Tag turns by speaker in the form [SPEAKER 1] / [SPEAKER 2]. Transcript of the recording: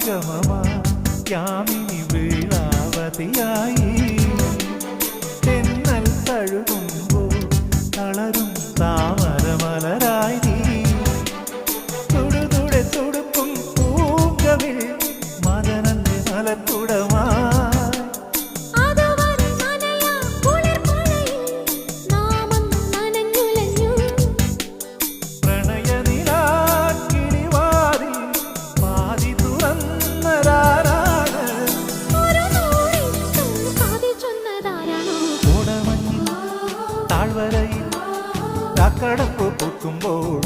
[SPEAKER 1] സംഗമമാ യാമിനി വേളാവതിയായി തെന്നൽ തഴുകുമ്പോൾ തളരും താമരമലരായി നീ തുടുതുടെ തുടുക്കും പൂങ്കവിൽ മദനന്റെ മലക്കുടമായി താഴ്വരയിൽ കാക്കടപ്പ് പൂക്കുമ്പോൾ